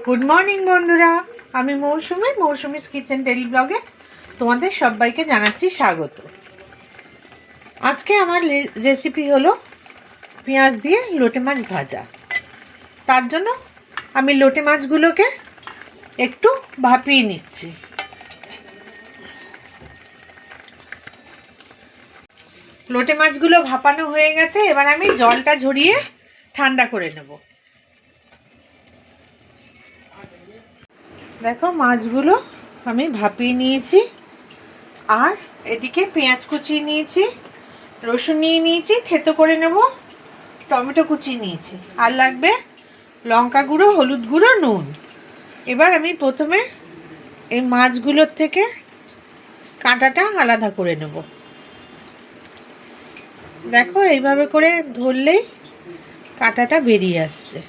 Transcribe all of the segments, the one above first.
Good morning বন্ধুরা, আমি Mousumi's kitchen daily ব্লগে তোমাদের সবাইকে জানাচ্ছি স্বাগত। আজকে আমার রেসিপি হলো পেঁয়াজ দিয়ে লোটে মাছ ভাজা। তার জন্য আমি লোটে মাছগুলোকে একটু ভাপিয়ে নিচ্ছি। লোটে মাছগুলো ভাপানো হয়ে গেছে, এবার আমি জলটা ঝরিয়ে ঠান্ডা করে নেব। দেখো, মাছগুলো আমি ভাপিয়ে নিয়েছি, আর এদিকে পেঁয়াজ কুচিয়ে নিয়েছি, রসুন নিয়ে নিয়েছি, থেতো করে নেব, টমেটো কুচিয়ে নিয়েছি, আর লাগবে লঙ্কা গুঁড়ো, হলুদ গুঁড়ো, নুন। এবার আমি প্রথমে এই মাছগুলোর থেকে কাঁটাটা আলাদা করে নেব। দেখো, এইভাবে করে ধরলেই কাঁটাটা বেরিয়ে আসছে।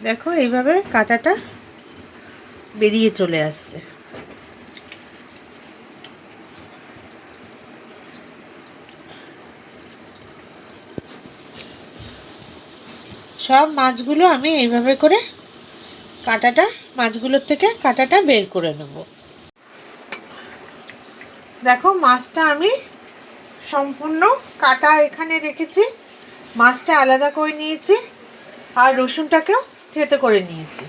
দেখো, এইভাবে কাঁটাটা বেরিয়ে চলে আসছে। সব মাছগুলো আমি এইভাবে করে মাছগুলোর থেকে কাঁটাটা বের করে নেব। দেখো, মাছটা আমি সম্পূর্ণ কাটা এখানে রেখেছি, মাছটা আলাদা করে নিয়েছি, আর রসুনটাকেও থেতো করে নিয়েছি।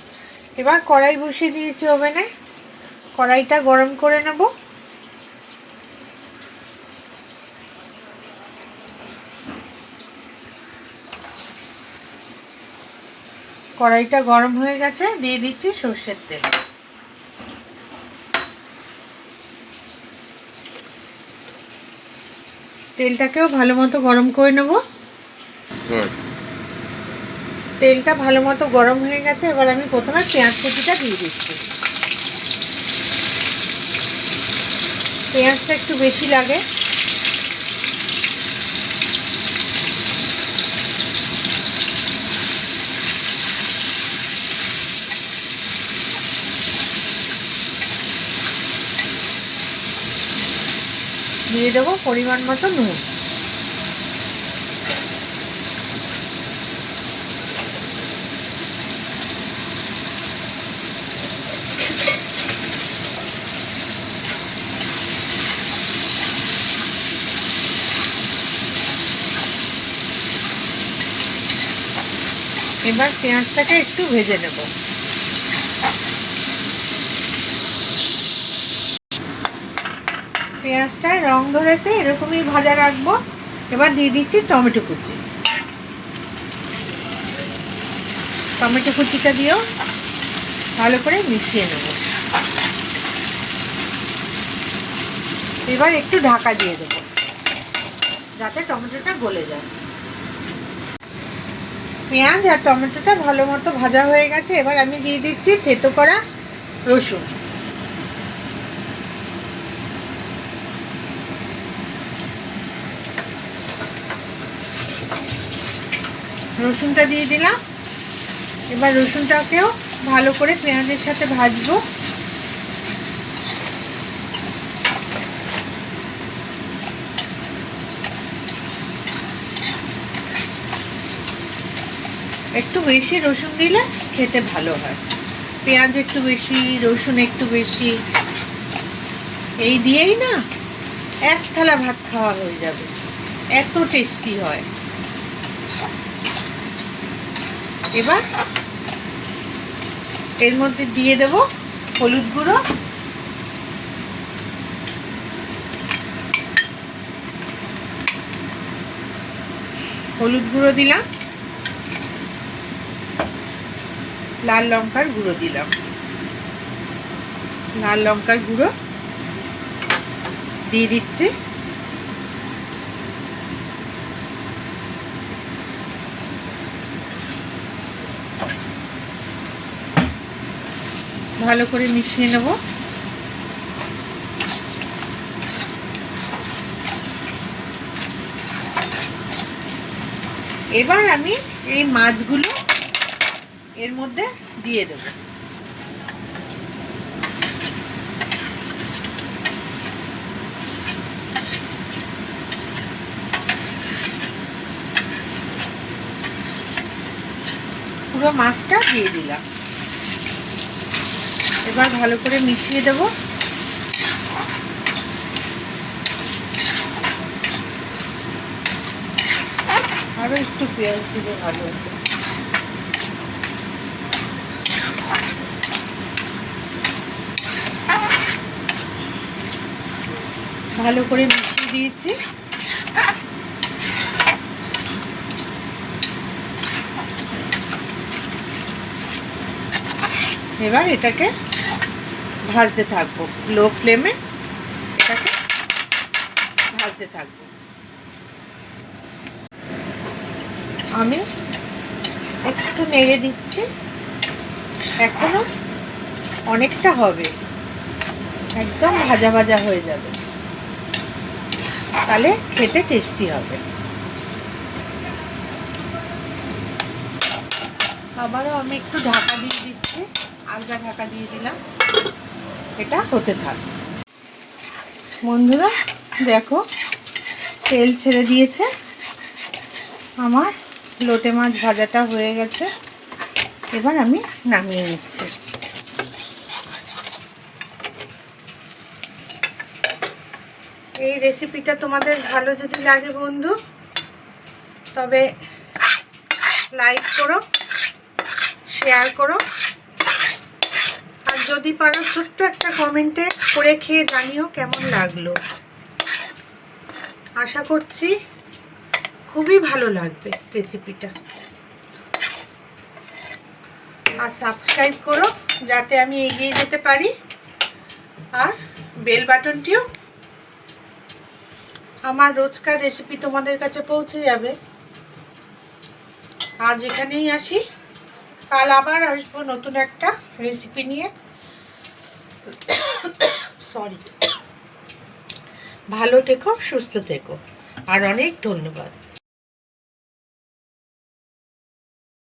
এবার কড়াই বসিয়ে দিয়েছি ওভেনে, কড়াইটা গরম করে নেব। কড়াইটা গরম হয়ে গেছে, দিয়ে দিচ্ছি সর্ষের তেল। তেলটাকেও ভালো মতো গরম করে নেব। তেলটা ভালো মতো গরম হয়ে গেছে, এবার আমি প্রথমে পেঁয়াজ কুচিটা দিয়ে দিচ্ছি। পেঁয়াজটা একটু বেশি লাগে। দিয়ে দেবো পরিমাণ মতো নুন। এবার পেঁয়াজটাকে একটু ভেজে নেব। পেঁয়াজটায় রং ধরেছে, এরকমই ভাজা রাখবো। এবার দিয়ে দিচ্ছি টমেটো কুচি। টমেটো কুচিটা দিয়েও ভালো করে মিশিয়ে নেব। এবার একটু ঢাকা দিয়ে দেবো যাতে টমেটোটা গলে যায়। পেঁয়াজ আর টমেটোটা ভালো মতো ভাজা হয়ে গেছে, এবার আমি দিয়ে দিচ্ছি থেতো করা রসুন। রসুনটা দিয়ে দিলাম। এবার রসুনটাকেও ভালো করে পেঁয়াজের সাথে ভাজবো। একটু বেশি রসুন দিলে খেতে ভালো হয়। পেঁয়াজ একটু বেশি, রসুন একটু বেশি, এই দিয়েই না এক থালা ভাত খাওয়া হয়ে যাবে, এত টেস্টি হয়। এবার এর মধ্যে দিয়ে দেব হলুদ গুঁড়ো, দিলাম, লাল লঙ্কার গুঁড়ো দিলাম, লাল লঙ্কার গুঁড়ো দিয়ে দিচ্ছি। ভালো করে মিশিয়ে নেব। এবার আমি এই মাছগুলো এর মধ্যে দিয়ে দেব। পুরো মাছটা দিয়ে দিলাম। এবার ভালো করে মিশিয়ে দেব। আরো একটু পেঁয়াজ দিলে ভালো হতো। ভালো করে মিশিয়ে দিয়েছি। এবার এটাকে ভাজতে থাকবো, লো ফ্লেমে এটাকে ভাজতে থাকবো। আমি একটু নেড়ে দিচ্ছি, এখনো অনেকটা হবে, একদম ভাজা ভাজা হয়ে যাবে, তাহলে খেতে টেস্টি হবে। আবারও আমি একটু ঢাকা দিয়ে দিচ্ছি, আলগা ঢাকা দিয়ে দিলাম, এটা হতে থাক। বন্ধুরা দেখো তেল ছেড়ে দিয়েছে, আমার লোটে মাছ ভাজাটা হয়ে গেছে। এবার আমি নামিয়ে নিচ্ছি। এই রেসিপিটা তোমাদের ভালো যদি লাগে বন্ধু, তবে লাইক করো, শেয়ার করো, আর যদি পারো ছোট্ট একটা কমেন্টে করে খেয়ে জানিও কেমন লাগলো। আশা করছি খুবই ভালো লাগবে রেসিপিটা। আর সাবস্ক্রাইব করো যাতে আমি এগিয়ে যেতে পারি, আর বেল বাটনটিও, আমার রোজকার রেসিপি তোমাদের কাছে পৌঁছে যাবে। আজ এখানেই আসি, কাল আবার আসবো নতুন একটা রেসিপি নিয়ে। সরি, ভালো থেকো, সুস্থ থেকো, আর অনেক ধন্যবাদ।